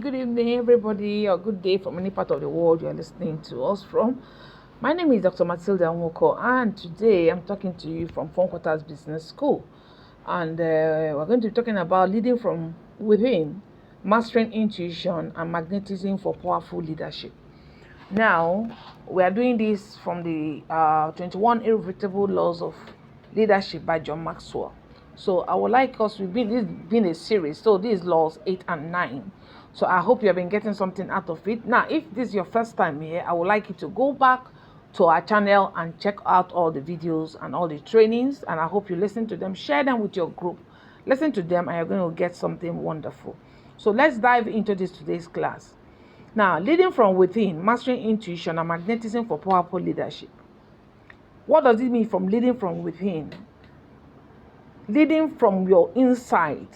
good evening, everybody, or good day from any part of the world you're listening to us from. My name is Dr. Matilda Nwoko, and today I'm talking to you from Fundquarters Business School. And we're going to be talking about leading from within, mastering intuition, and magnetism for powerful leadership. Now, we are doing this from the 21 Irrefutable Laws of Leadership by John Maxwell. So I would like us, this been a series, so these laws 8 and 9. So I hope you have been getting something out of it. Now, if this is your first time here, I would like you to go back to our channel and check out all the videos and all the trainings. And I hope you listen to them, share them with your group. Listen to them and you're going to get something wonderful. So let's dive into today's class. Now, leading from within, mastering intuition and magnetism for powerful leadership. What does it mean from leading from within? Leading from your inside.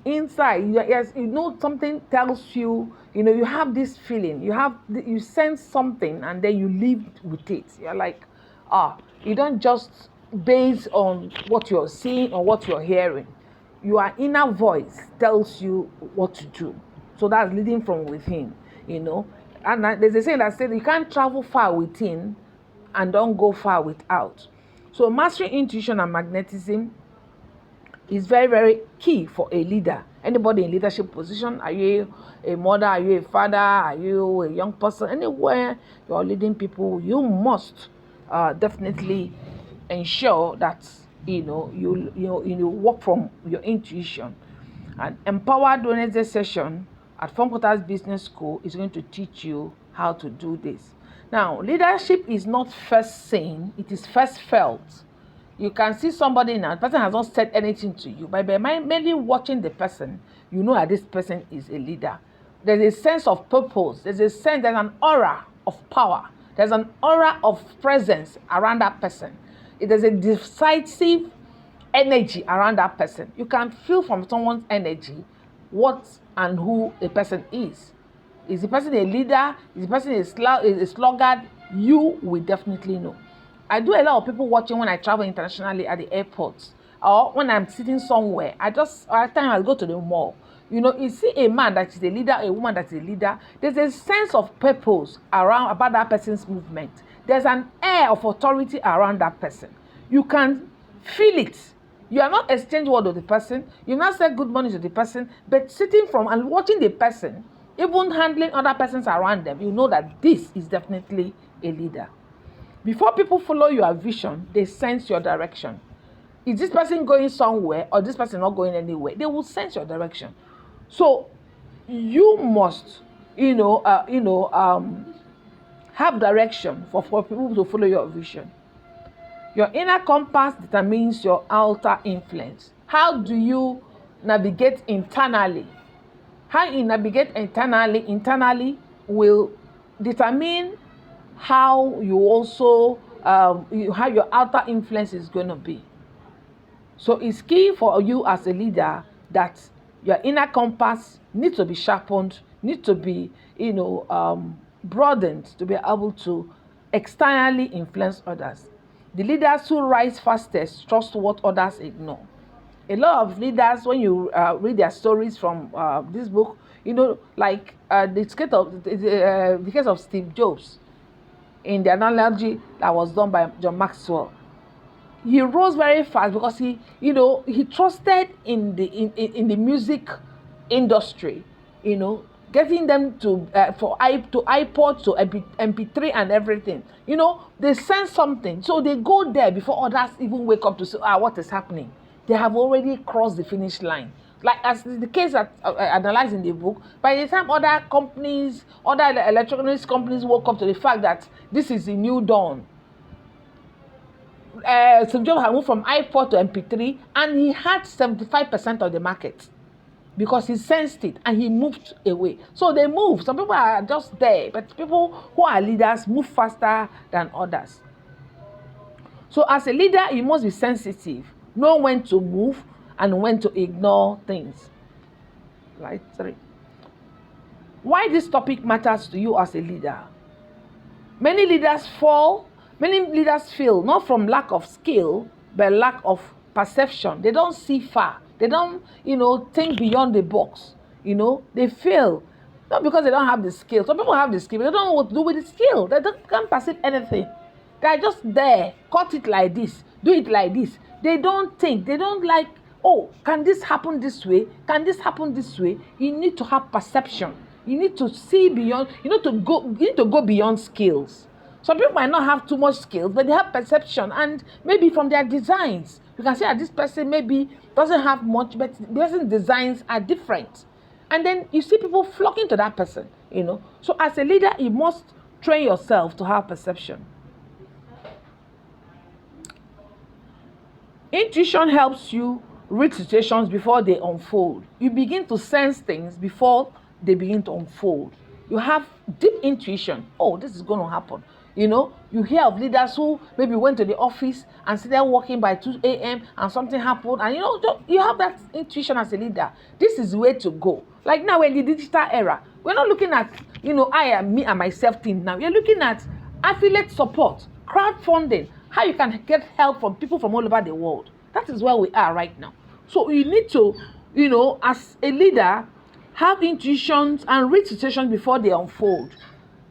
Yes, something tells you, you have this feeling, you sense something, and then you live with it. You're like, you don't just base on what you're seeing or what you're hearing. Your inner voice tells you what to do. So that's leading from within, And there's a saying that says you can't travel far within and don't go far without. So mastering intuition and magnetism is very, very key for a leader. Anybody in leadership position, are you a mother, are you a father, are you a young person, anywhere you're leading people, you must definitely ensure that you work from your intuition. And Empowered Wednesday session at Fundquarters Business School is going to teach you how to do this. Now, leadership is not first seen, it is first felt. You can see somebody now, the person has not said anything to you, but by merely watching the person, you know that this person is a leader. There's a sense of purpose, there's an aura of power, there's an aura of presence around that person. There's a decisive energy around that person. You can feel from someone's energy what and who a person is. Is the person a leader? Is the person a sluggard? You will definitely know. I do a lot of people watching when I travel internationally at the airports, or when I'm sitting somewhere. I go to the mall. You see a man that is a leader, a woman that is a leader. There's a sense of purpose about that person's movement. There's an air of authority around that person. You can feel it. You are not exchanging word with the person. You've not said good morning to the person, but sitting from and watching the person, even handling other persons around them, you know that this is definitely a leader. Before people follow your vision, they sense your direction. Is this person going somewhere or this person not going anywhere? They will sense your direction. So you must, have direction for people to follow your vision. Your inner compass determines your outer influence. How do you navigate internally? How you navigate internally will determine how you also how your outer influence is going to be. So it's key for you as a leader that your inner compass needs to be sharpened, needs to be broadened to be able to externally influence others. The leaders who rise fastest trust what others ignore. A lot of leaders, when you read their stories from this book, like the case of Steve Jobs, in the analogy that was done by John Maxwell, he rose very fast because he trusted in the music industry, getting them to iPod, to MP3 and everything. They sense something, so they go there before others even wake up to say, what is happening? They have already crossed the finish line. Like as the case that analyzed in the book, by the time other electronics companies woke up to the fact that this is the new dawn, Steve Jobs had moved from iPod to MP3, and he had 75% of the market because he sensed it and he moved away. So they move. Some people are just there, but people who are leaders move faster than others. So as a leader, you must be sensitive, know when to move and when to ignore things. Slide 3. Why this topic matters to you as a leader? Many leaders fail not from lack of skill, but lack of perception. They don't see far. They don't, think beyond the box. They fail Not because they don't have the skill. Some people have the skill, but they don't know what to do with the skill. Can't perceive anything. They're just there. Cut it like this. Do it like this. They don't think. They don't like, oh, can this happen this way? Can this happen this way? You need to have perception. You need to see beyond. You need to go beyond skills. Some people might not have too much skills, but they have perception, and maybe from their designs, you can see that this person maybe doesn't have much, but the person's designs are different. And then you see people flocking to that person, So as a leader, you must train yourself to have perception. Intuition helps you read situations before they unfold. You begin to sense things before they begin to unfold. You have deep intuition. Oh, this is going to happen. You hear of leaders who maybe went to the office and started working by 2 a.m. and something happened. And you have that intuition as a leader. This is the way to go. Like now, we're in the digital era. We're not looking at, me and myself thing now. We're looking at affiliate support, crowdfunding, how you can get help from people from all over the world. That is where we are right now. So you need to, as a leader, have intuitions and read situations before they unfold.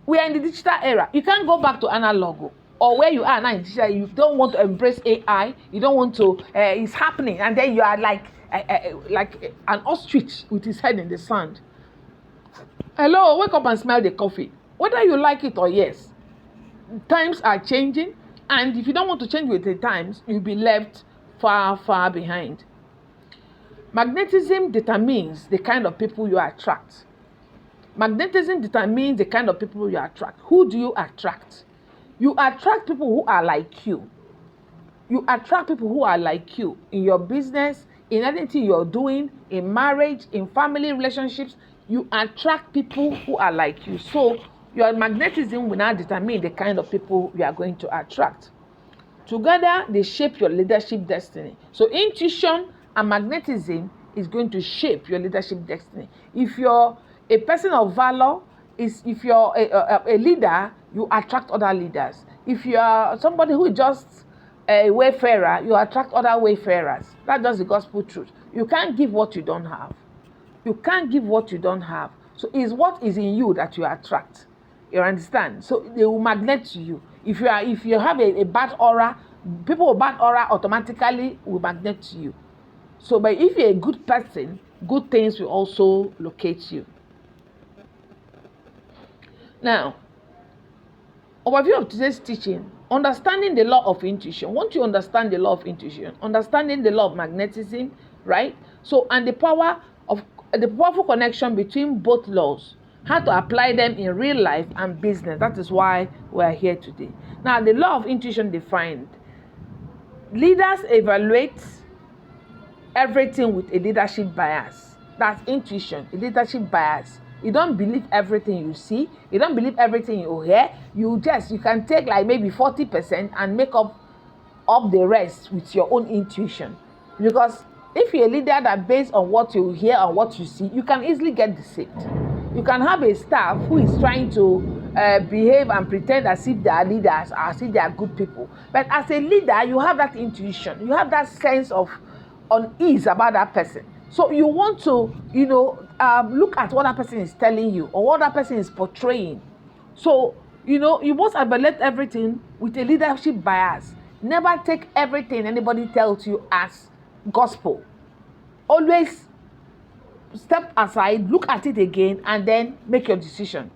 We are in the digital era. You can't go back to analog or where you are now in digital. You don't want to embrace AI. You don't want to. It's happening, and then you are like an ostrich with his head in the sand. Hello, wake up and smell the coffee. Whether you like it or yes, times are changing, and if you don't want to change with the times, you'll be left far, far behind. Magnetism determines the kind of people you attract. Magnetism determines the kind of people you attract. Who do you attract? You attract people who are like you. You attract people who are like you in your business, in anything you're doing, in marriage, in family relationships. You attract people who are like you. So your magnetism will now determine the kind of people you are going to attract. Together, they shape your leadership destiny. So intuition and magnetism is going to shape your leadership destiny. If you're a person of valor, if you're a leader, you attract other leaders. If you are somebody who is just a wayfarer, you attract other wayfarers. That's just the gospel truth. You can't give what you don't have. You can't give what you don't have. So it's what is in you that you attract. You understand? So they will magnet to you. If you have a bad aura, people with bad aura automatically will magnet to you. So, but if you're a good person, good things will also locate you. Now, overview of today's teaching: understanding the law of intuition. Once you understand the law of intuition, understanding the law of magnetism, right? So, and the powerful connection between both laws, how to apply them in real life and business. That is why we are here today. Now, the law of intuition defined: leaders evaluate everything with a leadership bias. That's intuition, a leadership bias. You don't believe everything you see. You don't believe everything you hear. You can take like maybe 40% and make up the rest with your own intuition. Because if you're a leader that based on what you hear and what you see, you can easily get deceived. You can have a staff who is trying to behave and pretend as if they are leaders, as if they are good people. But as a leader, you have that intuition. You have that sense of unease about that person. So you want to, look at what that person is telling you or what that person is portraying. So, you must evaluate everything with a leadership bias. Never take everything anybody tells you as gospel. Always step aside, look at it again, and then make your decision.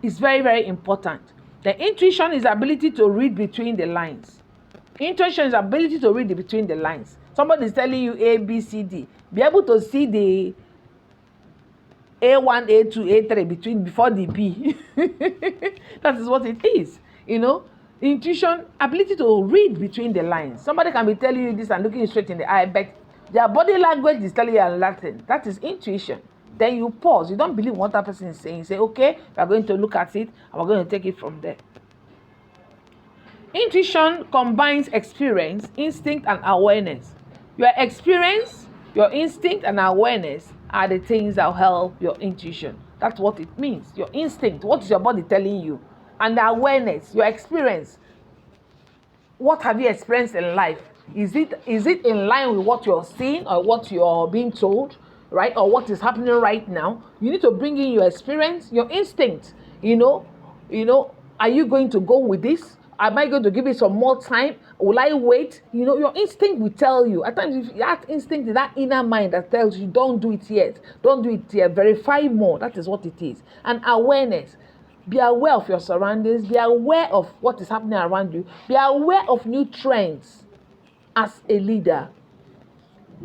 It's very, very important. The intuition is the ability to read between the lines. Intuition is the ability to read between the lines. Somebody is telling you A, B, C, D. Be able to see the A1, A2, A3 before the B. That is what it is. Intuition, ability to read between the lines. Somebody can be telling you this and looking you straight in the eye, but their body language is telling you another thing. That is intuition. Then you pause. You don't believe what that person is saying. You say, okay, we are going to look at it and we're going to take it from there. Intuition combines experience, instinct, and awareness. Your experience, your instinct, and awareness are the things that will help your intuition. That's what it means. Your instinct, what is your body telling you? And the awareness, your experience. What have you experienced in life? Is it in line with what you're seeing or what you're being told? right? Or what is happening right now. You need to bring in your experience, your instinct. Are you going to go with this? Am I going to give it some more time? Will I wait? Your instinct will tell you. At times, if that instinct is that inner mind that tells you, don't do it yet. Don't do it yet. Verify more. That is what it is. And awareness. Be aware of your surroundings. Be aware of what is happening around you. Be aware of new trends as a leader.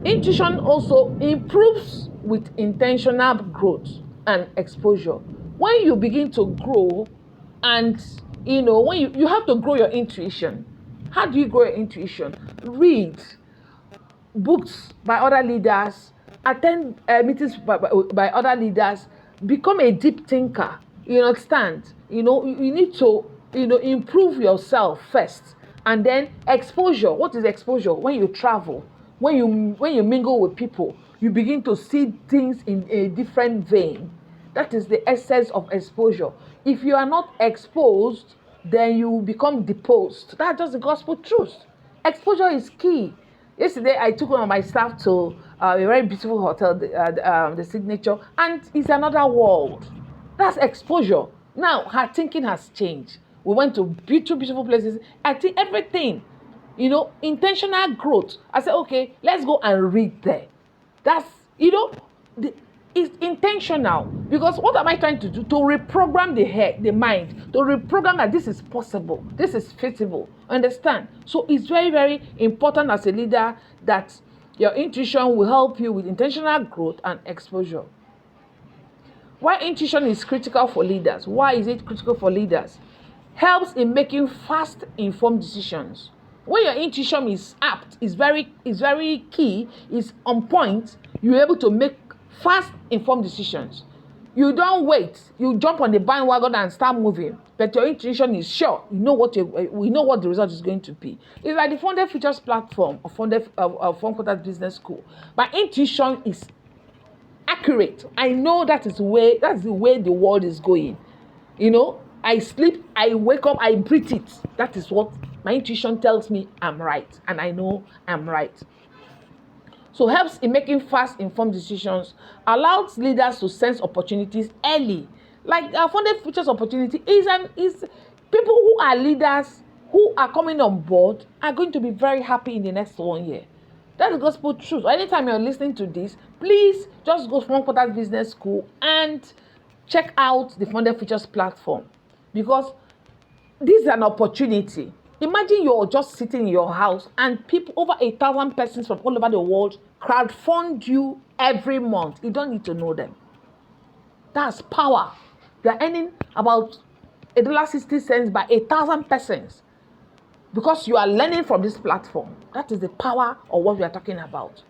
Intuition also improves with intentional growth and exposure. When you begin to grow, and when you have to grow your intuition. How do you grow your intuition? Read books by other leaders, attend meetings by other leaders, become a deep thinker. You understand? You need to improve yourself first, and then exposure. What is exposure? When you travel, when you mingle with people, you begin to see things in a different vein. That is the essence of exposure. If you are not exposed, then you become deposed. That's just the gospel truth. Exposure is key. Yesterday, I took one of my staff to a very beautiful hotel, the Signature, and it's another world. That's exposure. Now, her thinking has changed. We went to beautiful places. I think everything, intentional growth. I said, okay, let's go and read there. That's, it's intentional, because what am I trying to do? To reprogram the mind, to reprogram that this is possible, this is feasible. Understand? So it's very, very important as a leader that your intuition will help you with intentional growth and exposure. Why intuition is critical for leaders? Why is it critical for leaders? Helps in making fast, informed decisions. When your intuition is apt, is very key, is on point, you're able to make fast, informed decisions. You don't wait. You jump on the bandwagon and start moving. But your intuition is sure. We know what the result is going to be. It's like the Funded Futures platform of Fundquarters Business School. My intuition is accurate. I know that's the way the world is going. I sleep, I wake up, I breathe it. That is what my intuition tells me I'm right. And I know I'm right. So helps in making fast, informed decisions, allows leaders to sense opportunities early. Like our Funded Futures opportunity is people who are leaders who are coming on board are going to be very happy in the next 1 year. That's the gospel truth. Anytime you're listening to this, please just go to Fundquarters Business School and check out the Funded Futures platform, because this is an opportunity. Imagine you're just sitting in your house and people, over 1,000 persons from all over the world, crowdfund you every month. You don't need to know them. That's power. You're earning about $1.60 by 1,000 persons because you are learning from this platform. That is the power of what we are talking about.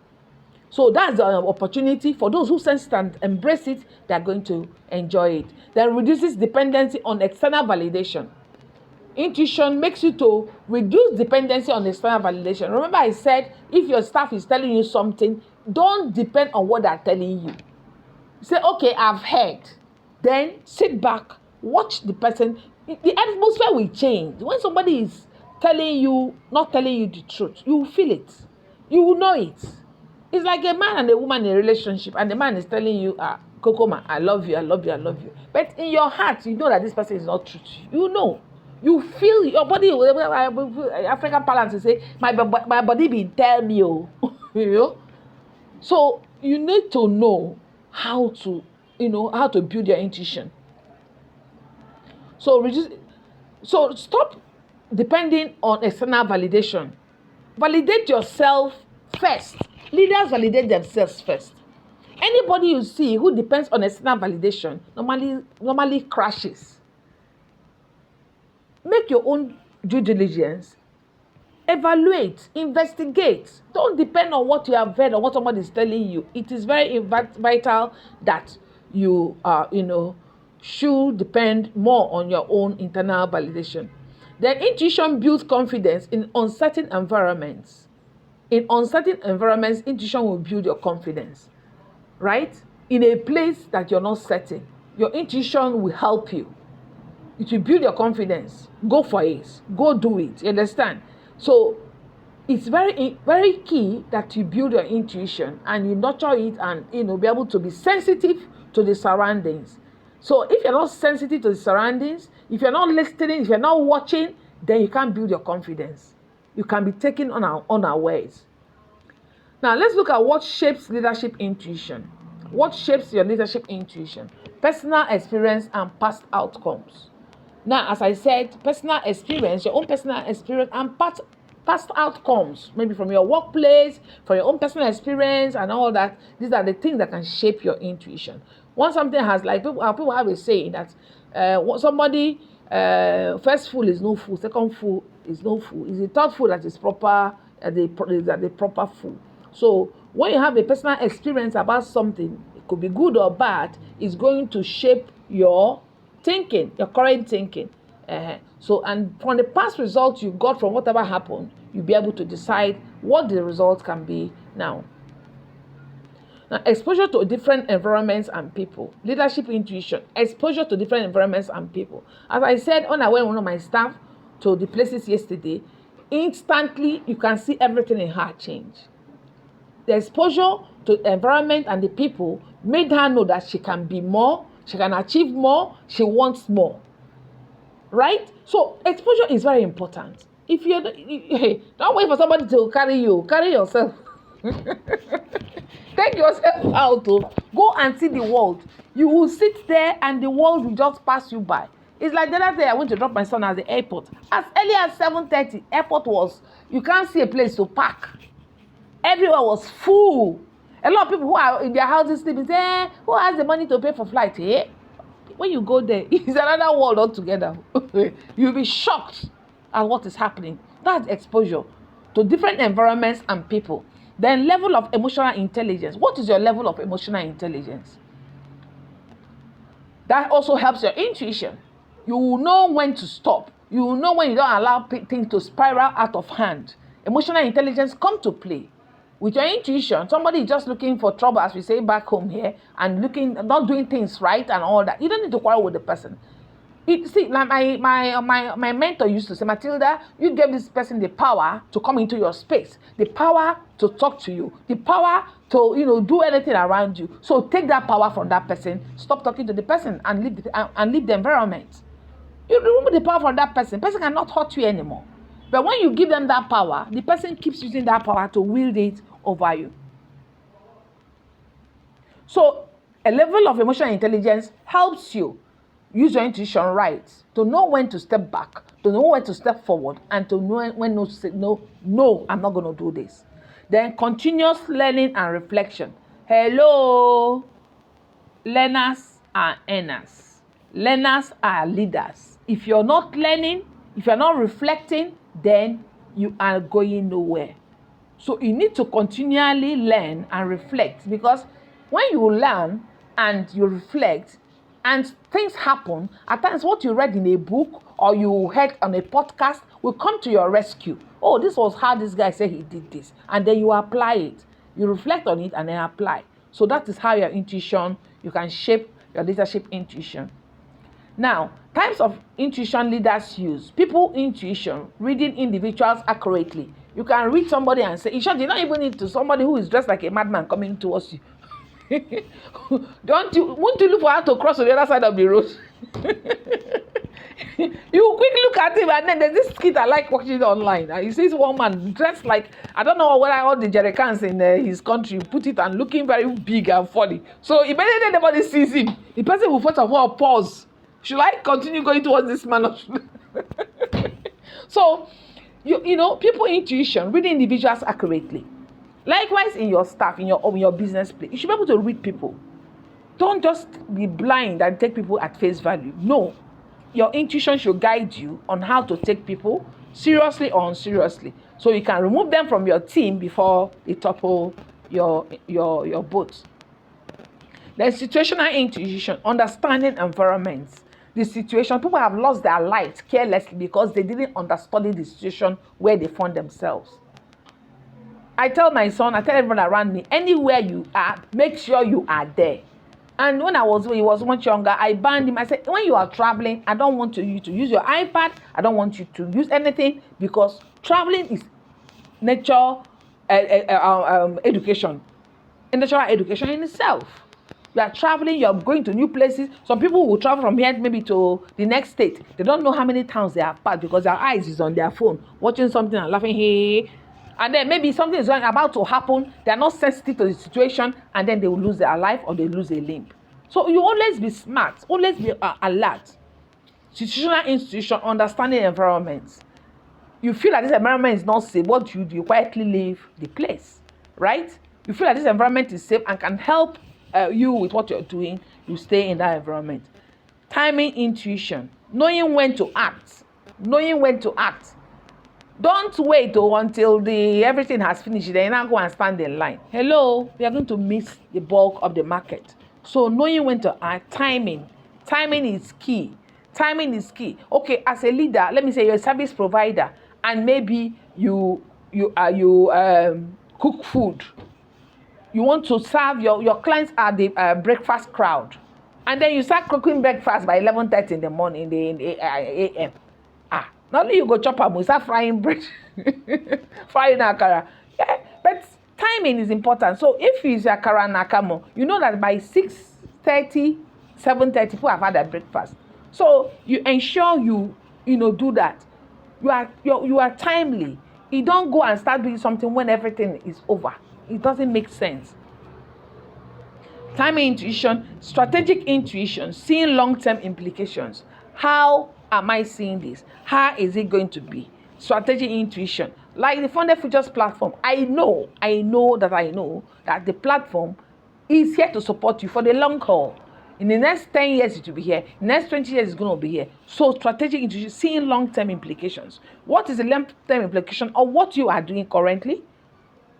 So that's the opportunity for those who sense it and embrace it. They are going to enjoy it. Then reduces dependency on external validation. Intuition makes you to reduce dependency on external validation. Remember I said, if your staff is telling you something, don't depend on what they're telling you. Say, okay, I've heard. Then sit back, watch the person. The atmosphere will change. When somebody is not telling you the truth, you will feel it. You will know it. It's like a man and a woman in a relationship, and the man is telling you, Kokoma, I love you, I love you, I love you. But in your heart, you know that this person is not true to you. You know. You feel your body. African parlance will say, my body be tell me, So you need to know how to build your intuition. So stop depending on external validation. Validate yourself first. Leaders validate themselves first. Anybody you see who depends on external validation normally crashes. Make your own due diligence. Evaluate, investigate. Don't depend on what you have read or what somebody is telling you. It is very vital that you should depend more on your own internal validation. Then intuition builds confidence in uncertain environments. In uncertain environments, intuition will build your confidence, right? In a place that you're not certain, your intuition will help you. It will build your confidence. Go for it. Go do it. You understand? So it's very key that you build your intuition and you nurture it, and be able to be sensitive to the surroundings. So if you're not sensitive to the surroundings, if you're not listening, if you're not watching, then you can't build your confidence. You can be taken unawares. Now let's look at what shapes leadership intuition. What shapes your leadership intuition? Personal experience and past outcomes. Now, as I said, personal experience, your own personal experience and past outcomes, maybe from your workplace, from your own personal experience and all that. These are the things that can shape your intuition. Once something has, like people have a saying that somebody, first fool is no fool, second fool is no fool. It's the third fool that is proper, the proper fool. So when you have a personal experience about something, it could be good or bad, it's going to shape your thinking, your current thinking. So, and from the past results you got from whatever happened, you'll be able to decide what the result can be now. Now, exposure to different environments and people. Leadership intuition, exposure to different environments and people. As I said, when I went with one of my staff to the places yesterday, instantly you can see everything in her change. The exposure to the environment and the people made her know that she can be more, she can achieve more, she wants more. Right? So exposure is very important. If don't wait for somebody to carry yourself. Take yourself out, go and see the world. You will sit there and the world will just pass you by. It's like the other day I went to drop my son at the airport. As early as 7:30, airport was, you can't see a place to park. Everywhere was full. A lot of people who are in their houses sleeping say, who has the money to pay for flight? When you go there, it's another world altogether. You'll be shocked at what is happening. That's exposure to different environments and people. Then level of emotional intelligence. What is your level of emotional intelligence? That also helps your intuition. You will know when to stop. You will know when you don't allow things to spiral out of hand. Emotional intelligence come to play. With your intuition, somebody is just looking for trouble, as we say back home here, and not doing things right and all that. You don't need to quarrel with the person. Like my mentor used to say, Matilda, you gave this person the power to come into your space, the power to talk to you, the power to do anything around you. So take that power from that person, stop talking to the person, and leave the environment. You remove the power from that person. The person cannot hurt you anymore. But when you give them that power, the person keeps using that power to wield it over you. So a level of emotional intelligence helps you use your intuition right, to know when to step back, to know when to step forward, and to know when to say, no, I'm not going to do this. Then continuous learning and reflection. Hello, learners are earners. Learners are leaders. If you're not learning, if you're not reflecting, then you are going nowhere. So you need to continually learn and reflect, because when you learn and you reflect and things happen, at times what you read in a book or you heard on a podcast will come to your rescue. Oh, this was how this guy said he did this. And then you apply it. You reflect on it and then apply. So that is how your intuition, you can shape your leadership intuition. Now, types of intuition leaders use. People intuition, reading individuals accurately. You can read somebody and say, in short, you don't even need to somebody who is dressed like a madman coming towards you. Won't you look for her to cross to the other side of the road? You quick look at him, and then there's this skit I like watching online. And you see this one man dressed like, I don't know whether all the jerry cans in his country put it, and looking very big and funny. So immediately anybody sees him, the person will first of all pause. Should I continue going towards this man? So, people intuition, reading individuals accurately. Likewise, in your staff, in your business place, you should be able to read people. Don't just be blind and take people at face value. No, your intuition should guide you on how to take people seriously or unseriously, so you can remove them from your team before they topple your boat. There's situational intuition, understanding environments. The situation, people have lost their light carelessly because they didn't understand the situation where they found themselves. I tell my son, I tell everyone around me, anywhere you are, make sure you are there. And when he was much younger, I banned him. I said, when you are traveling, I don't want you to use your iPad. I don't want you to use anything, because traveling is nature education, natural education in itself. You are traveling, you are going to new places. Some people will travel from here maybe to the next state. They don't know how many towns they have passed because their eyes is on their phone, watching something and laughing, hey. And then maybe something is about to happen. They are not sensitive to the situation, and then they will lose their life or they lose a limb. So you always be smart, always be alert. Institution, understanding environments. You feel like this environment is not safe. What do? You quietly leave the place, right? You feel like this environment is safe and can help you with what you're doing. You stay in that environment. Timing, intuition, knowing when to act. Knowing when to act. Don't wait until everything has finished. Then now go and stand in line. Hello, we are going to miss the bulk of the market. So knowing when to act, timing is key. Timing is key. Okay, as a leader, let me say you're a service provider, and maybe you cook food. You want to serve your clients are the breakfast crowd, and then you start cooking breakfast by 11:30 in the morning, in the a.m. Not only you go chop am, you start frying bread, frying akara. Yeah, but timing is important. So if it's akara and akamo, you know that by 6:30, 7:30, people have had their breakfast. So you ensure you do that. You are timely. You don't go and start doing something when everything is over. It doesn't make sense. Timing, intuition, strategic intuition, seeing long-term implications. How am I seeing this? How is it going to be? Strategic intuition. Like the Funded Futures platform, I know that the platform is here to support you for the long haul. In the next 10 years, it will be here. In the next 20 years, it's going to be here. So strategic intuition, seeing long-term implications. What is the long-term implication of what you are doing currently?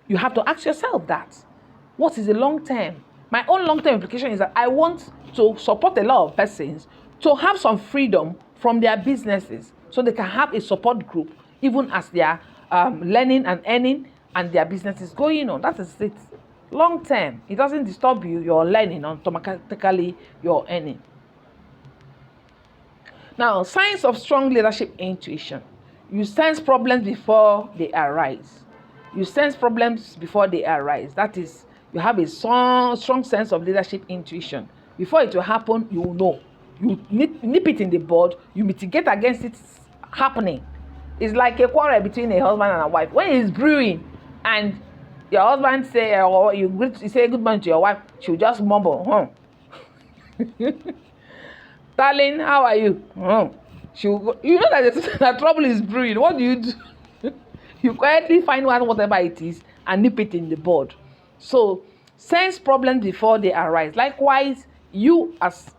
You have to ask yourself that. What is the long-term? My own long-term implication is that I want to support a lot of persons to have some freedom from their businesses so they can have a support group even as they are learning and earning and their business is going on. That is it. Long-term, it doesn't disturb you. You're learning, automatically you're earning. Now, signs of strong leadership intuition. You sense problems before they arise. You sense problems before they arise. That is, you have a strong sense of leadership intuition. Before it will happen, you will know. You nip it in the bud. You mitigate against it happening. It's like a quarrel between a husband and a wife. When it's brewing and your husband say, or you say good morning to your wife, she'll just mumble, darling, how are you? She'll go, you know that trouble is brewing. What do? You quietly find out whatever it is and nip it in the bud. So sense problems before they arise. Likewise, you as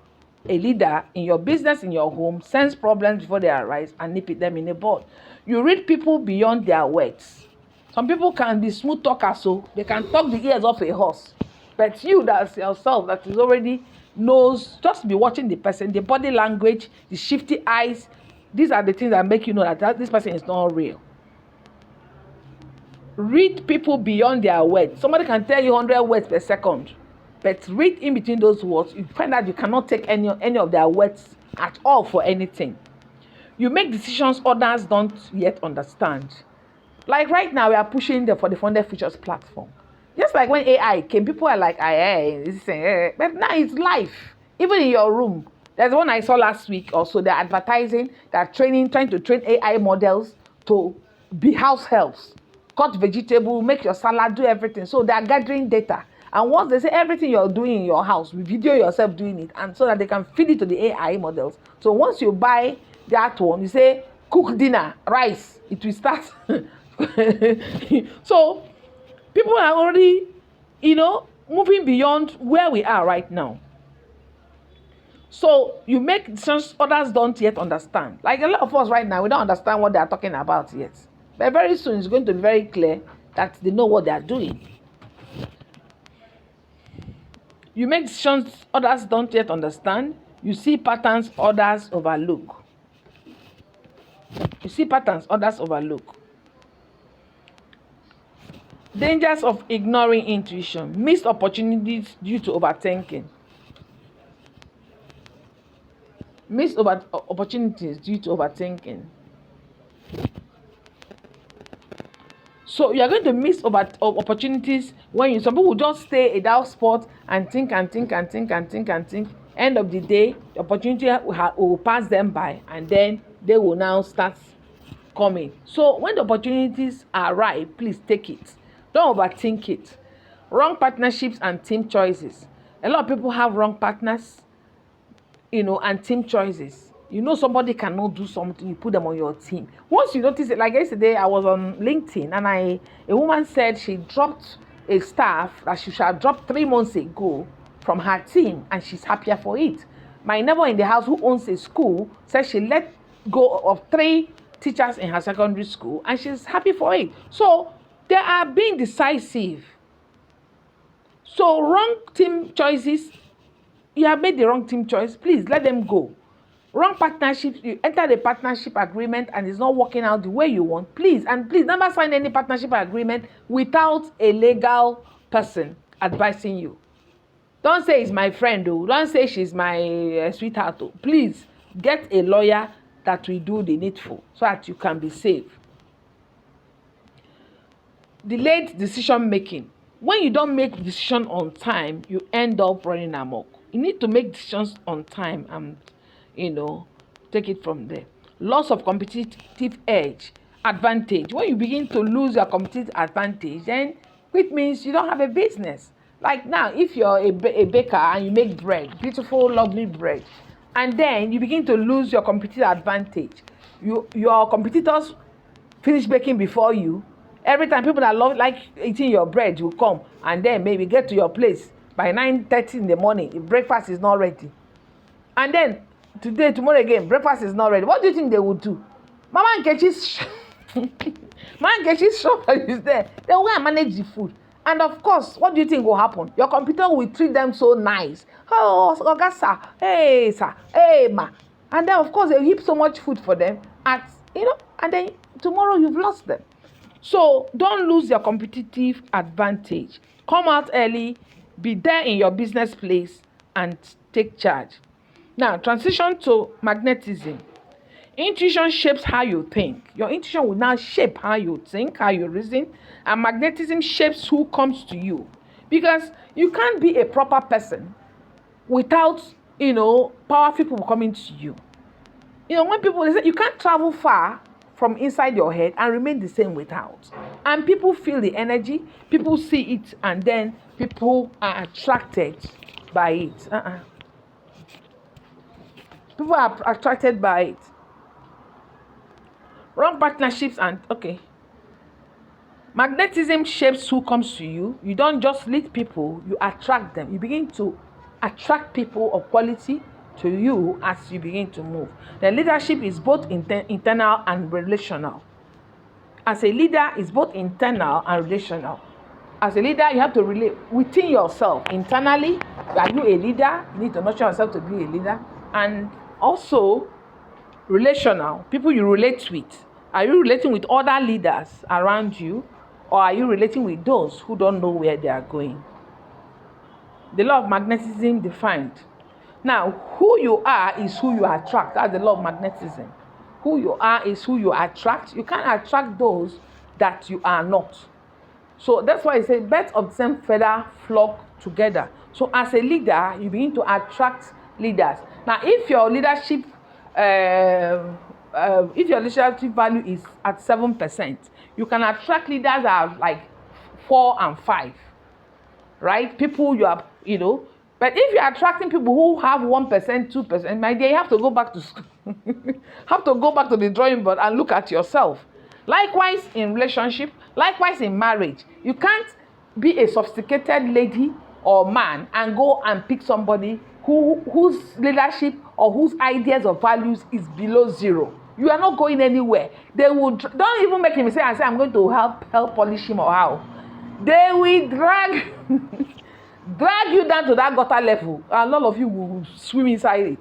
a leader in your business, in your home, sense problems before they arise and nip them in the bud. You read people beyond their words. Some people can be smooth talkers, so they can talk the ears off a horse. But you, that's yourself, that is already knows, just be watching the person, the body language, the shifty eyes. These are the things that make you know that this person is not real. Read people beyond their words. Somebody can tell you 100 words per second, but read in between those words, you find that you cannot take any of their words at all for anything. You make decisions others don't yet understand. Like right now, we are pushing for the Funded Futures platform. Just like when AI came, people are like, but now it's life. Even in your room. There's one I saw last week also. They're advertising, they're trying to train AI models to be house helps. Cut vegetable, make your salad, do everything. So they're gathering data. And once they say everything you're doing in your house, we video yourself doing it, and so that they can feed it to the AI models. So once you buy that one, you say, cook dinner, rice, it will start. So people are already, moving beyond where we are right now. So you make decisions others don't yet understand. Like a lot of us right now, we don't understand what they are talking about yet. But very soon it's going to be very clear that they know what they are doing. You make decisions others don't yet understand. You see patterns others overlook. Dangers of ignoring intuition. Missed opportunities due to overthinking. So you are going to miss opportunities when some people just stay at that spot and think and think and think and think and think. End of the day, the opportunity will pass them by, and then they will now start coming. So when the opportunities are right, please take it. Don't overthink it. Wrong partnerships and team choices. A lot of people have wrong partners, and team choices. Somebody cannot do something, you put them on your team. Once you notice it, like yesterday, I was on LinkedIn and a woman said she dropped a staff that she should have dropped 3 months ago from her team, and she's happier for it. My neighbor in the house who owns a school said she let go of 3 teachers in her secondary school, and she's happy for it. So they are being decisive. So wrong team choices, you have made the wrong team choice, please let them go. Wrong partnerships, you enter the partnership agreement and it's not working out the way you want, please never sign any partnership agreement without a legal person advising you. Don't say it's my friend, though. Don't say she's my sweetheart, though. Please get a lawyer that will do the needful so that you can be safe. Delayed decision making. When you don't make decision on time, you end up running amok. You need to make decisions on time and take it from there. Loss of competitive edge, advantage. When you begin to lose your competitive advantage, then it means you don't have a business. Like now, if you're a baker and you make bread, beautiful, lovely bread, and then you begin to lose your competitive advantage, your competitors finish baking before you. Every time people that like eating your bread will come, and then maybe get to your place by 9:30 in the morning. If breakfast is not ready, and then tomorrow again, breakfast is not ready. What do you think they would do? Mama Nkechi's shop is there. They will go and manage the food. And of course, what do you think will happen? Your computer will treat them so nice. Oh, Oga sir, hey sir, hey ma. And then of course they'll heap so much food for them and then tomorrow you've lost them. So don't lose your competitive advantage. Come out early, be there in your business place and take charge. Now, transition to magnetism. Intuition shapes how you think. Your intuition will now shape how you think, how you reason, and magnetism shapes who comes to you. Because you can't be a proper person without, powerful people coming to you. When people say you can't travel far from inside your head and remain the same without. And people feel the energy, people see it, and then people are attracted by it. People are attracted by it. Wrong partnerships and magnetism shapes who comes to you. You don't just lead people, you attract them. You begin to attract people of quality to you as you begin to move. The leadership is both internal and relational. As a leader, it's both internal and relational. As a leader, you have to relate within yourself. Internally, are you a leader? You need to nurture yourself to be a leader. And also, relational, people you relate with. Are you relating with other leaders around you, or are you relating with those who don't know where they are going? The law of magnetism defined. Now, who you are is who you attract. That's the law of magnetism. Who you are is who you attract. You can't attract those that you are not. So that's why I say birds of the same feather flock together. So as a leader, you begin to attract leaders. Now, if your leadership value is at 7%, you can attract leaders that are like 4 and 5, right? People you have, But if you're attracting people who have 1%, 2%, my dear, you have to go back to school. Have to go back to the drawing board and look at yourself. Likewise in relationship, likewise in marriage. You can't be a sophisticated lady or man and go and pick somebody whose leadership or whose ideas or values is below 0. You are not going anywhere. They will don't even make him say, I'm going to help polish him or how. They will drag you down to that gutter level, and all of you will swim inside it.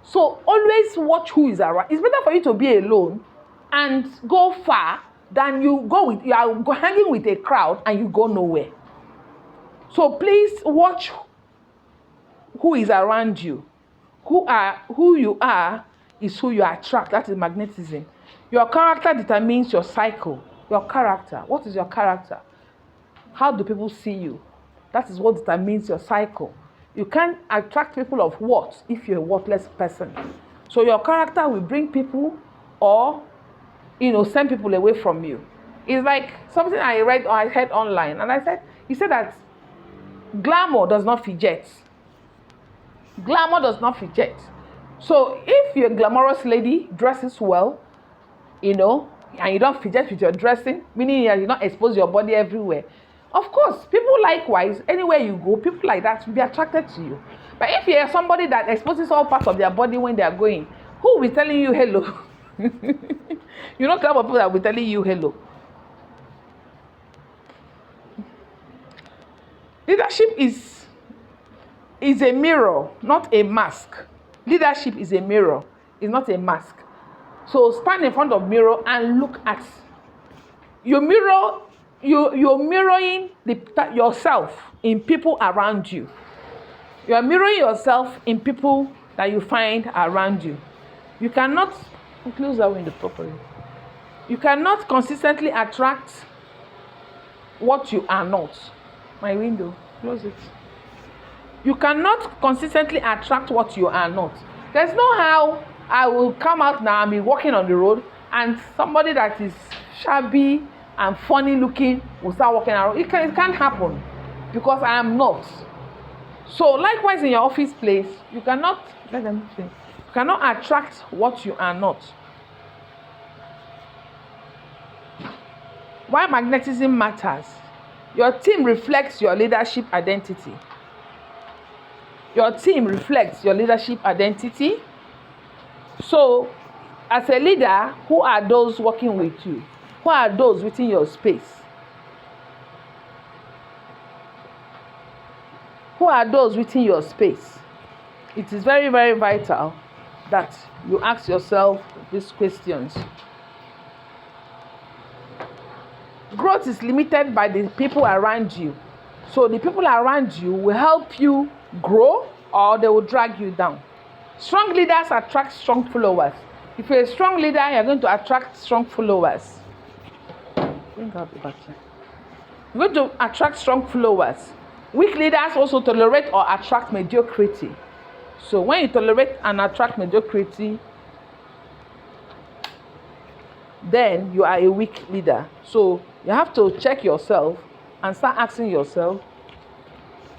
So always watch who is around. It's better for you to be alone and go far than you are hanging with a crowd and you go nowhere. So please watch who is around you. Who you are is who you attract. That is magnetism. Your character determines your cycle. Your character. What is your character? How do people see you? That is what determines your cycle. You can't attract people of worth if you're a worthless person. So your character will bring people or, send people away from you. It's like something I read or I heard online, and he said that glamour does not fidget. Glamour does not fidget. So if you're a glamorous lady, dresses well, and you don't fidget with your dressing, meaning you not expose your body everywhere. Of course, people likewise, anywhere you go, people like that will be attracted to you. But if you're somebody that exposes all parts of their body when they are going, who will be telling you hello? You know, kind of people that will be telling you hello. Leadership is a mirror, not a mask. Leadership is a mirror, it's not a mask. So stand in front of mirror and look at your mirror. You're mirroring yourself in people around you. You are mirroring yourself in people that you find around you. You cannot close that window properly. You cannot consistently attract what you are not. My window, close it. You cannot consistently attract what you are not. There's no how I will come out now and be walking on the road and somebody that is shabby and funny looking will start walking around. It can't happen because I am not. So likewise in your office place, you cannot attract what you are not. Why magnetism matters? Your team reflects your leadership identity. Your team reflects your leadership identity. So as a leader, who are those working with you? Who are those within your space? Who are those within your space? It is very, very vital that you ask yourself these questions. Growth is limited by the people around you. So the people around you will help you grow or they will drag you down. Strong leaders attract strong followers. If you're a strong leader, you're going to attract strong followers. Bring out the battery. You're going to attract strong followers. Weak leaders also tolerate or attract mediocrity. So when you tolerate and attract mediocrity, then you are a weak leader. So you have to check yourself and start asking yourself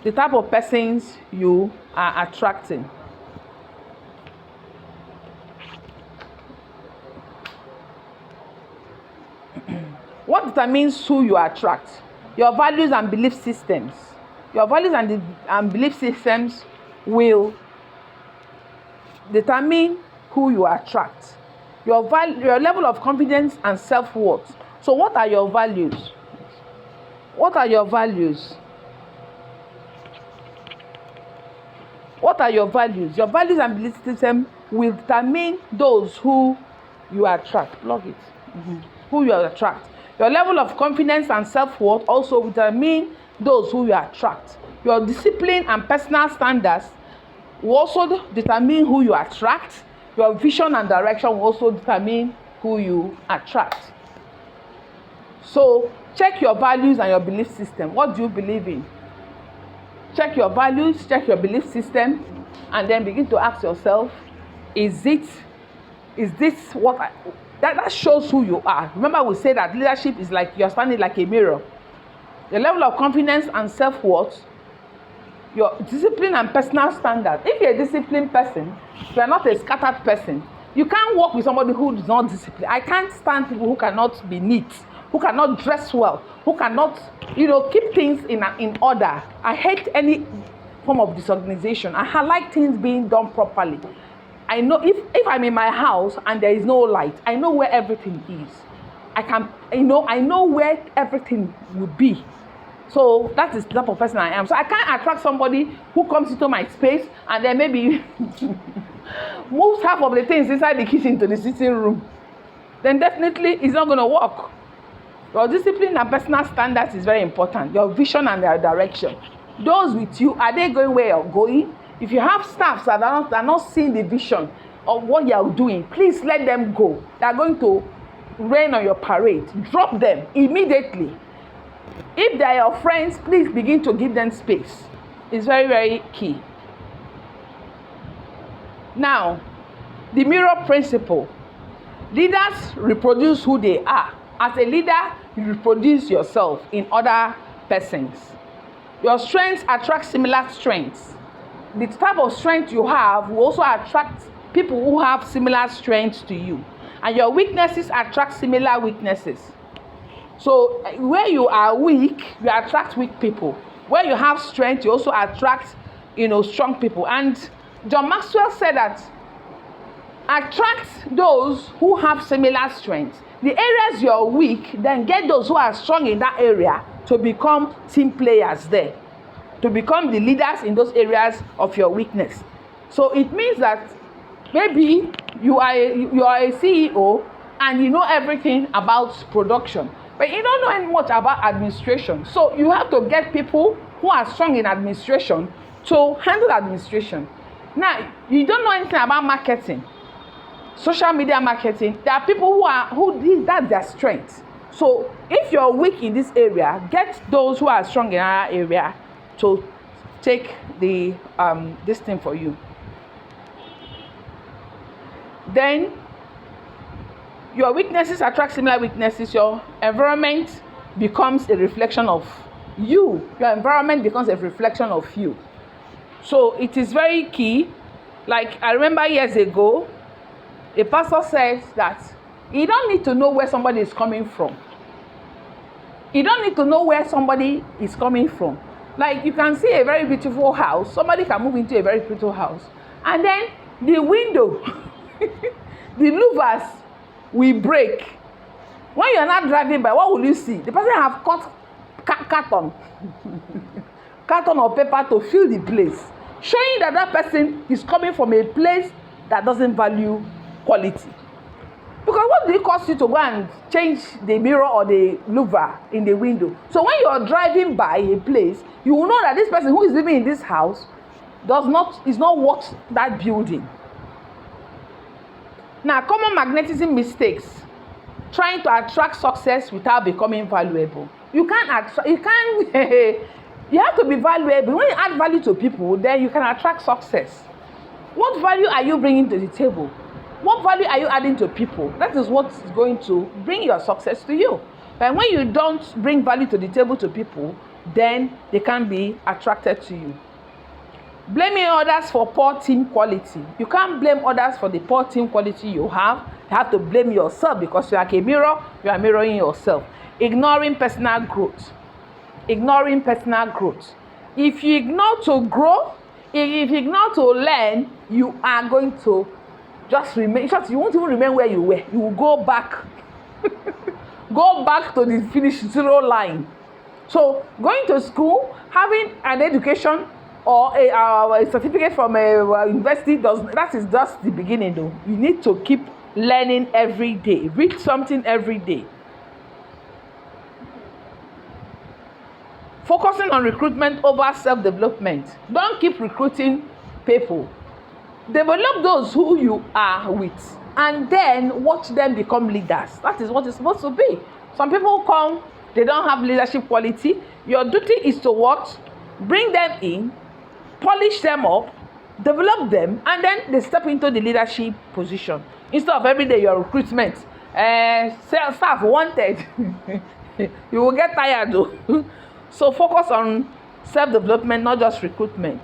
the type of persons you are attracting. What determines who you attract? Your values and belief systems. Your values and belief systems will determine who you attract. Your level of confidence and self-worth. So what are your values? What are your values? What are your values? Your values and belief system will determine those who you attract. Plug it. Who you attract. Your level of confidence and self-worth also will determine those who you attract. Your discipline and personal standards will also determine who you attract. Your vision and direction will also determine who you attract. So check your values and your belief system. What do you believe in? Check your values, check your belief system, and then begin to ask yourself, is this what that shows who you are? Remember, we say that leadership is like you're standing like a mirror. The level of confidence and self-worth, your discipline and personal standard. If you're a disciplined person, you are not a scattered person. You can't work with somebody who is not disciplined. I can't stand people who cannot be neat, who cannot dress well, who cannot, keep things in order. I hate any form of disorganization. I like things being done properly. I know if I'm in my house and there is no light, I know where everything is. I know where everything will be. So that is the type of person I am. So I can't attract somebody who comes into my space and then maybe moves half of the things inside the kitchen to the sitting room. Then definitely it's not going to work. Your discipline and personal standards is very important. Your vision and their direction. Those with you, are they going where you're going? If you have staffs that are not seeing the vision of what you are doing, please let them go. They are going to rain on your parade. Drop them immediately. If they are your friends, please begin to give them space. It's very, very key. Now, the mirror principle. Leaders reproduce who they are. As a leader, you reproduce yourself in other persons. Your strengths attract similar strengths. The type of strength you have will also attract people who have similar strengths to you. And your weaknesses attract similar weaknesses. So where you are weak, you attract weak people. Where you have strength, you also attract, strong people. And John Maxwell said that attract those who have similar strengths. The areas you're weak, then get those who are strong in that area to become team players there, to become the leaders in those areas of your weakness. So it means that maybe you are a CEO and you know everything about production, but you don't know much about administration. So you have to get people who are strong in administration to handle administration. Now, you don't know anything about marketing, social media marketing. There are people that's their strength. So if you're weak in this area, get those who are strong in our area to take this thing for you. Then your weaknesses attract similar weaknesses. Your environment becomes a reflection of you. Your environment becomes a reflection of you. So it is very key. Like I remember years ago, a pastor says that you don't need to know where somebody is coming from. You don't need to know where somebody is coming from. Like you can see a very beautiful house. Somebody can move into a very beautiful house. And then the window, the louvers will break. When you're not driving by, what will you see? The person have cut carton or paper to fill the place, showing that that person is coming from a place that doesn't value quality. Because what will it cost you to go and change the mirror or the louver in the window? So when you are driving by a place, you will know that this person who is living in this house is not worth that building. Now, common magnetism mistakes: trying to attract success without becoming valuable. You have to be valuable. When you add value to people, then you can attract success. What value are you bringing to the table? What value are you adding to people? That is what is going to bring your success to you. But when you don't bring value to the table to people, then they can't be attracted to you. Blaming others for poor team quality. You can't blame others for the poor team quality you have. You have to blame yourself, because you are like a mirror, you are mirroring yourself. Ignoring personal growth. Ignoring personal growth. If you ignore to grow, if you ignore to learn, you are going to just remain. You won't even remain where you were. You will go back. Go back to the finish zero line. So going to school, having an education or a certificate from a university, that is just the beginning though. You need to keep learning every day. Read something every day. Focusing on recruitment over self-development. Don't keep recruiting people. Develop those who you are with, and then watch them become leaders. That is what it's supposed to be. Some people come, they don't have leadership quality. Your duty is to what? Bring them in, polish them up, develop them, and then they step into the leadership position. Instead of every day your recruitment, staff wanted, you will get tired though. So focus on self-development, not just recruitment.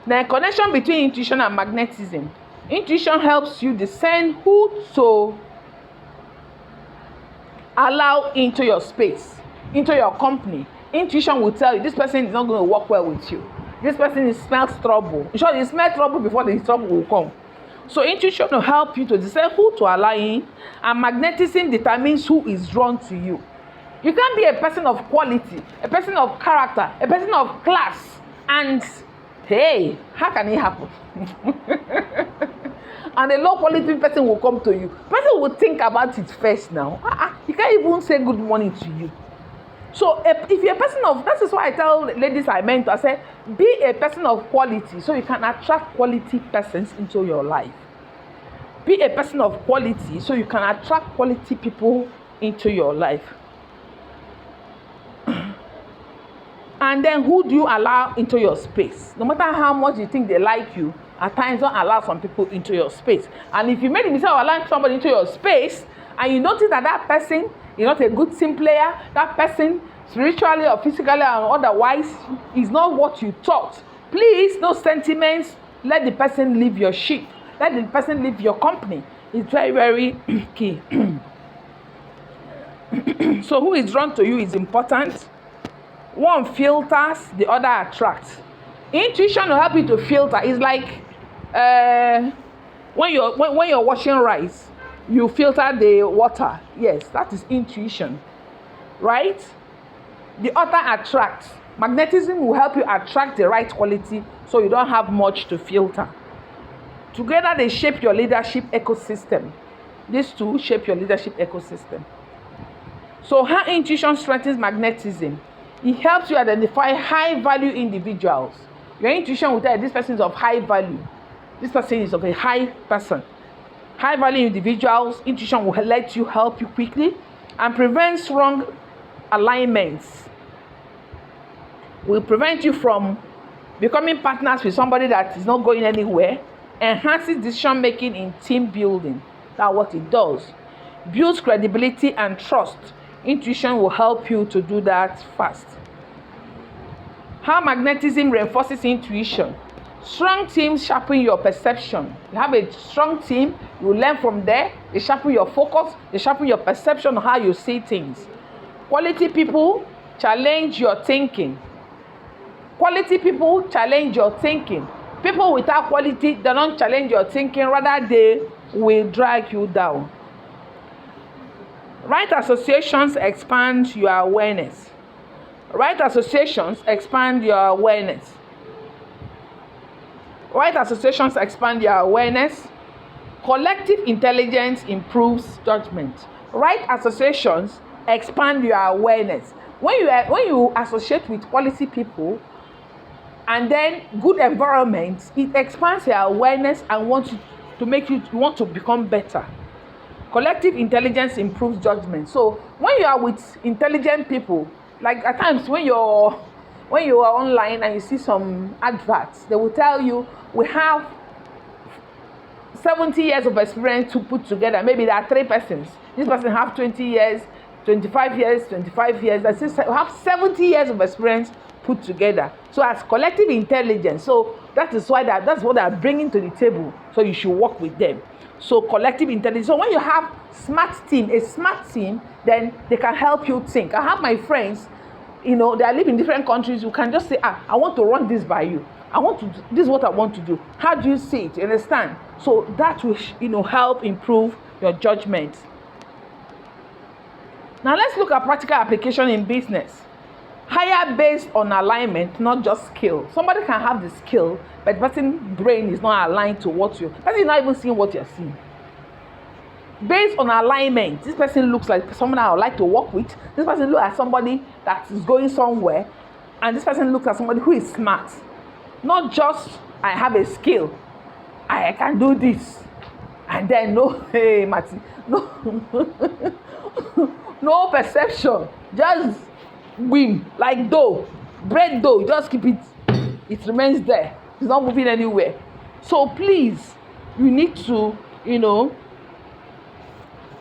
The connection between intuition and magnetism. Intuition helps you discern who to allow into your space, into your company. Intuition will tell you this person is not going to work well with you. This person smells trouble. In short, you smell trouble before the trouble will come. So intuition will help you to decide who to allow in, and magnetism determines who is drawn to you. You can't be a person of quality, a person of character, a person of class, and hey, how can it happen? And a low quality person will come to you. Person will think about it first now. You can't even say good morning to you. So if you're a person of, that is why I tell ladies I mentor, I say, be a person of quality so you can attract quality persons into your life. Be a person of quality so you can attract quality people into your life. And then who do you allow into your space? No matter how much you think they like you, at times don't allow some people into your space. And if you made the mistake of allowing somebody into your space and you notice that that person is not a good team player, that person spiritually or physically or otherwise is not what you thought, please, no sentiments, let the person leave your ship. Let the person leave your company. It's very, very key. So who is drawn to you is important. One filters, the other attracts. Intuition will help you to filter. It's like when you're washing rice, you filter the water. Yes, that is intuition, right? The other attracts. Magnetism will help you attract the right quality so you don't have much to filter. Together they shape your leadership ecosystem. These two shape your leadership ecosystem. So how intuition strengthens magnetism? It helps you identify high value individuals. Your intuition will tell you this person is of high value. This person is of a high person. High value individuals, intuition will let you help you quickly and prevent wrong alignments. Will prevent you from becoming partners with somebody that is not going anywhere. Enhances decision making in team building. That's what it does. Builds credibility and trust. Intuition will help you to do that fast. How magnetism reinforces intuition. Strong teams sharpen your perception. You have a strong team, you learn from there. They sharpen your focus, they sharpen your perception on how you see things. Quality people challenge your thinking. Quality people challenge your thinking. People without quality, they don't challenge your thinking, rather they will drag you down. Right associations expand your awareness. Right associations expand your awareness. Right associations expand your awareness. Collective intelligence improves judgment. Right associations expand your awareness. When you associate with quality people and then good environments, it expands your awareness and wants to make you want to become better. Collective intelligence improves judgment. So when you are with intelligent people, like at times when you are online and you see some adverts, they will tell you we have 70 years of experience to put together. Maybe there are 3 persons. This person have 20 years, 25 years, 25 years. That is, have 70 years of experience put together. So as collective intelligence, so that is why that's what they are bringing to the table. So you should work with them. So collective intelligence. So when you have a smart team, then they can help you think. I have my friends, they live in different countries. You can just say, I want to run this by you. This is what I want to do. How do you see it? You understand? So that will, help improve your judgment. Now let's look at practical application in business. Hire based on alignment, not just skill. Somebody can have the skill, but the person's brain is not aligned to what the person is not even seeing what you're seeing. Based on alignment, this person looks like someone I would like to work with. This person looks at somebody that is going somewhere, and this person looks at somebody who is smart. Not just I have a skill, I can do this, and then hey Mati, no perception, just whim, like bread dough, just keep it remains there, it's not moving anywhere. So please, you need to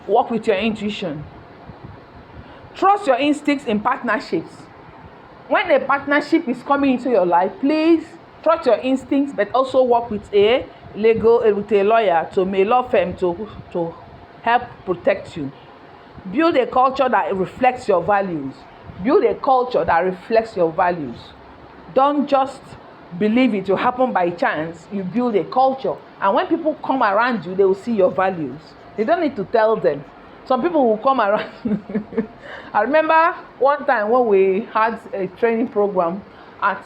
work with your intuition. Trust your instincts in partnerships. When a partnership is coming into your life, please trust your instincts, but also work with a lawyer, to a law firm to help protect you. Build a culture that reflects your values. Build a culture that reflects your values. Don't just believe it will happen by chance. You build a culture, and when people come around you, they will see your values. They don't need to tell them. Some people will come around. I remember one time when we had a training program at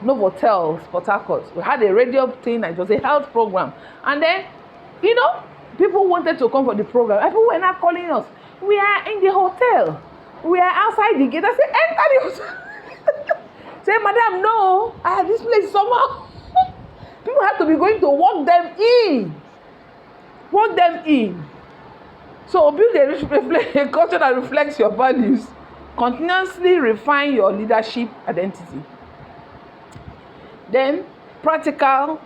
Novotel, Port Harcourt. We had a radio thing, and it was a health program. And then, people wanted to come for the program. People were not calling us. We are in the hotel. We are outside the gate. I said, enter the hotel. Say, madam, no, I have this place somehow. People have to be going to walk them in. Put them in. So build a culture that reflects your values. Continuously refine your leadership identity. Then practical,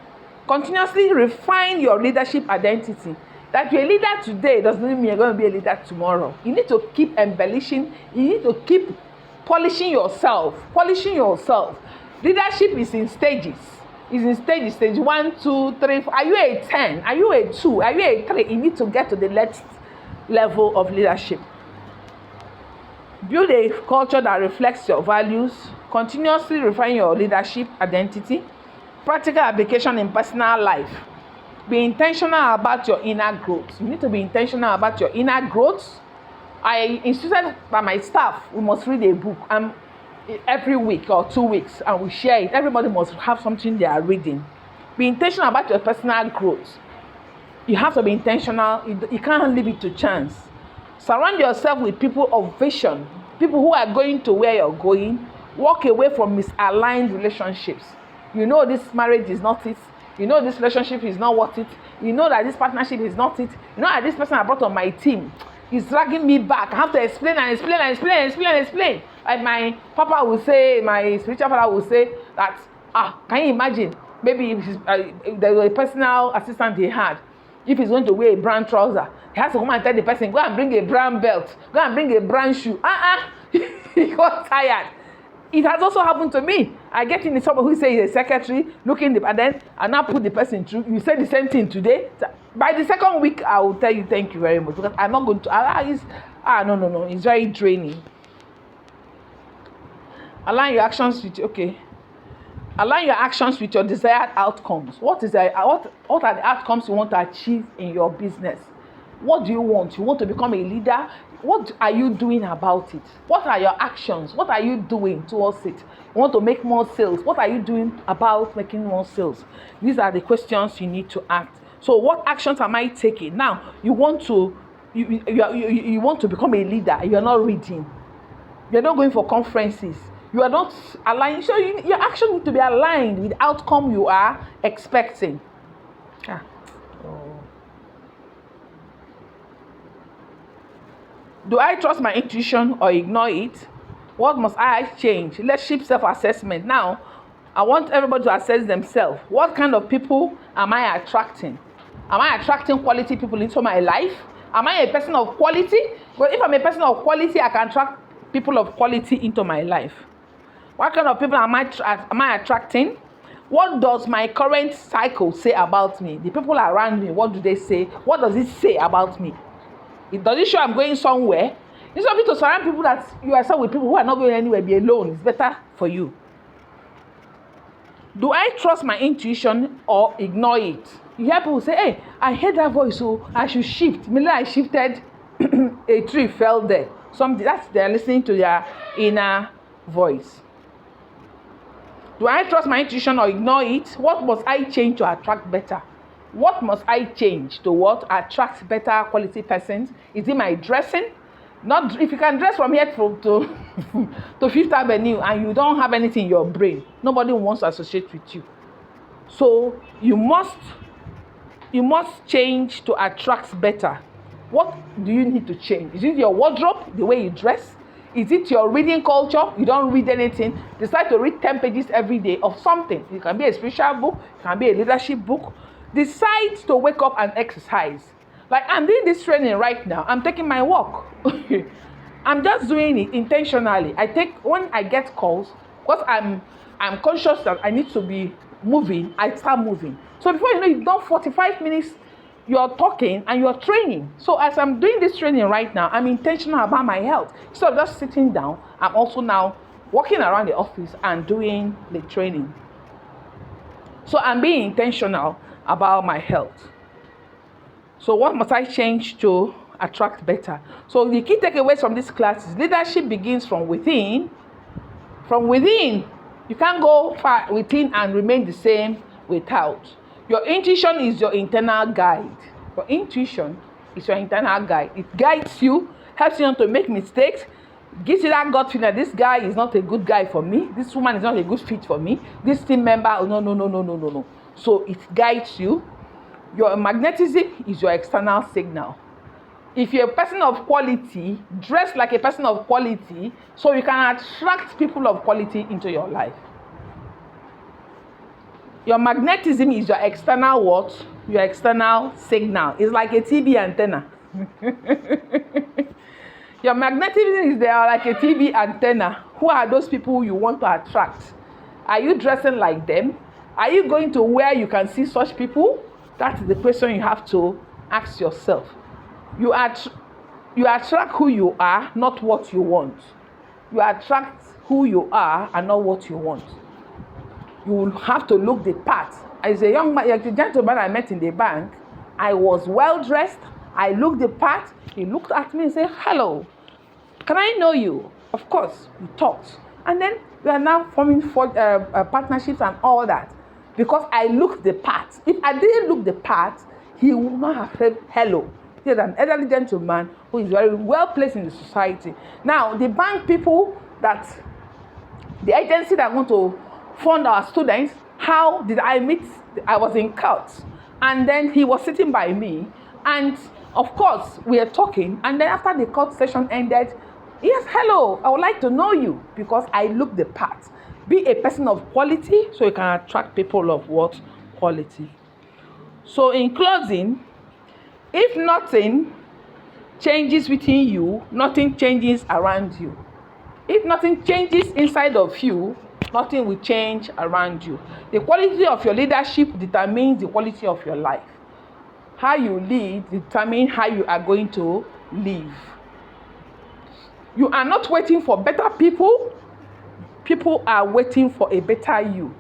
continuously refine your leadership identity. That you're a leader today doesn't mean you're going to be a leader tomorrow. You need to keep embellishing. You need to keep polishing yourself. Leadership is in stages. It's in stages. Stage 1, 2, 3, 4. Are you a 10? Are you a 2? Are you a 3? You need to get to the next level of leadership. Build a culture that reflects your values. Continuously refine your leadership identity. Practical application in personal life. Be intentional about your inner growth. You need to be intentional about your inner growth. I insisted by my staff, we must read a book every week or 2 weeks, and we share it. Everybody must have something they are reading. Be intentional about your personal growth. You have to be intentional. You can't leave it to chance. Surround yourself with people of vision, people who are going to where you're going. Walk away from misaligned relationships. You know this marriage is not it. You know this relationship is not worth it. You know that this partnership is not it. You know that this person I brought on my team is dragging me back. I have to explain. Like my papa will say, my spiritual father will say that, can you imagine? Maybe if there was a personal assistant he had, if he's going to wear a brown trouser, he has to come and tell the person, go and bring a brown belt, go and bring a brown shoe. He got tired. It has also happened to me. I get in someone who says he's a secretary, looking and then I now put the person through. You say the same thing today. So by the second week, I will tell you thank you very much, because I'm not going to. No. It's very draining. Align your actions with your desired outcomes. What are the outcomes you want to achieve in your business? What do you want? You want to become a leader? What are you doing about it? What are your actions? What are you doing towards it? You want to make more sales? What are you doing about making more sales? These are the questions you need to ask. So what actions am I taking? Now, you want to become a leader. You are not reading. You are not going for conferences. You are not aligned. So your action needs to be aligned with the outcome you are expecting. Do I trust my intuition or ignore it? What must I change? Leadership self-assessment. Now, I want everybody to assess themselves. What kind of people am I attracting? Am I attracting quality people into my life? Am I a person of quality? Well, if I'm a person of quality, I can attract people of quality into my life. What kind of people am I attracting? What does my current cycle say about me? The people around me, what do they say? What does it say about me? Does it show I'm going somewhere? Instead of to surround people that you are with people who are not going anywhere, be alone. It's better for you. Do I trust my intuition or ignore it? You hear people say, hey, I heard that voice, so I should shift. Immediately I shifted, a tree fell there. They're listening to their inner voice. Do I trust my intuition or ignore it? What must I change to attract better? What must I change to attract better quality persons? Is it my dressing? Not if you can dress from here to Fifth Avenue and you don't have anything in your brain, nobody wants to associate with you. So you must change to attract better. What do you need to change? Is it your wardrobe, the way you dress? Is it your reading culture? You don't read anything. Decide to read 10 pages every day of something. It can be a spiritual book, it can be a leadership book. Decide to wake up and exercise. Like I'm doing this training right now. I'm taking my walk. I'm just doing it intentionally. When I get calls, because I'm conscious that I need to be moving, I start moving. So before you know, you've done 45 minutes, you're talking and you're training. So as I'm doing this training right now, I'm intentional about my health. So of just sitting down, I'm also now walking around the office and doing the training. So I'm being intentional about my health. So what must I change to attract better? So the key takeaways from this class is leadership begins from within. From within, you can't go far within and remain the same without. Your intuition is your internal guide. Your intuition is your internal guide. It guides you, helps you not to make mistakes, gives you that gut feeling that this guy is not a good guy for me. This woman is not a good fit for me. This team member, no. So it guides you. Your magnetism is your external signal. If you're a person of quality, dress like a person of quality so you can attract people of quality into your life. Your magnetism is your external what? Your external signal. It's like a TV antenna. Your magnetism is there like a TV antenna. Who are those people you want to attract? Are you dressing like them? Are you going to where you can see such people? That is the question you have to ask yourself. You attract who you are, not what you want. You attract who you are and not what you want. You will have to look the part. As a young man, like the gentleman I met in the bank, I was well dressed. I looked the part. He looked at me and said, "Hello, can I know you?" Of course, we talked. And then we are now forming partnerships and all that. Because I looked the part. If I didn't look the part, he would not have said hello. He is an elderly gentleman who is very well placed in the society. Now, the bank people the agency that want to fund our students, how did I meet? I was in court. And then he was sitting by me. And of course, we are talking. And then after the court session ended, yes, hello, I would like to know you because I look the part. Be a person of quality so you can attract people of what? Quality. So in closing, if nothing changes within you, nothing changes around you. If nothing changes inside of you, nothing will change around you. The quality of your leadership determines the quality of your life. How you lead determines how you are going to live. You are not waiting for better people. People are waiting for a better you.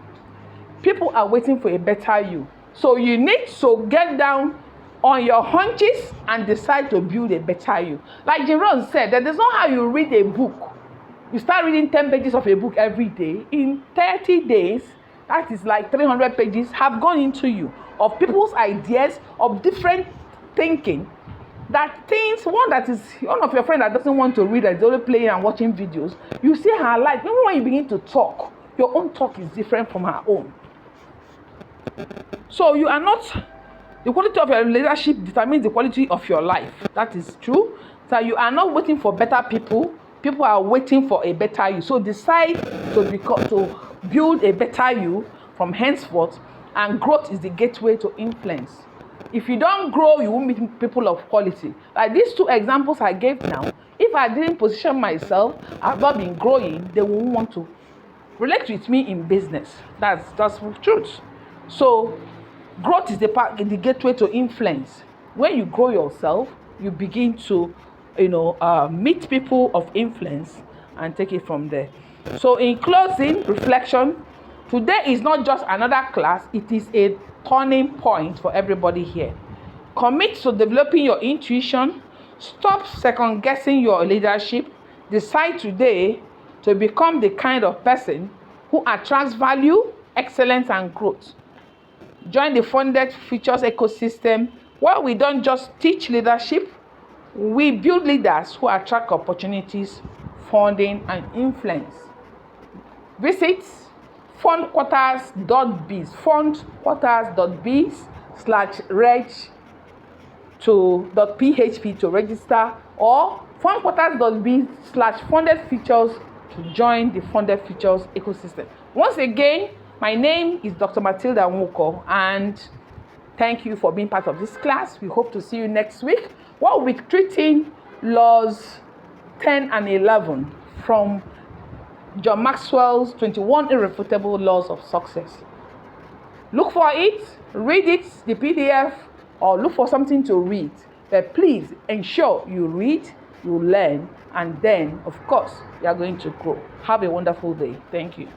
People are waiting for a better you. So you need to get down on your haunches and decide to build a better you. Like Jerome said, that is not how you read a book. You start reading 10 pages of a book every day. In 30 days, that is like 300 pages have gone into you of people's ideas, of different thinking. That things, one of your friends that doesn't want to read, that is only playing and watching videos, you see her life. Even when you begin to talk, your own talk is different from her own. So you are not, the quality of your leadership determines the quality of your life. That is true. So you are not waiting for better people. People are waiting for a better you. So decide to build a better you from henceforth, and growth is the gateway to influence. If you don't grow, you won't meet people of quality. Like these two examples I gave now, if I didn't position myself, I've not been growing, they won't want to relate with me in business. That's the truth. So growth is the gateway to influence. When you grow yourself, you begin to meet people of influence and take it from there. So in closing reflection, today is not just another class, it is a turning point for everybody here. Commit to developing your intuition. Stop second guessing your leadership. Decide today to become the kind of person who attracts value, excellence, and growth. Join the Funded Futures ecosystem where we don't just teach leadership, we build leaders who attract opportunities, funding, and influence. Visit fundquarters.biz, fundquarters.biz/reg.php to register, or fundquarters.biz/funded futures to join the Funded Futures ecosystem. Once again, my name is Dr. Matilda Nwoko, and thank you for being part of this class. We hope to see you next week. We'll be treating laws 10 and 11 from John Maxwell's 21 Irrefutable Laws of Success. Look for it, read it, the PDF, or look for something to read. But please ensure you read, you learn, and then, of course, you are going to grow. Have a wonderful day. Thank you.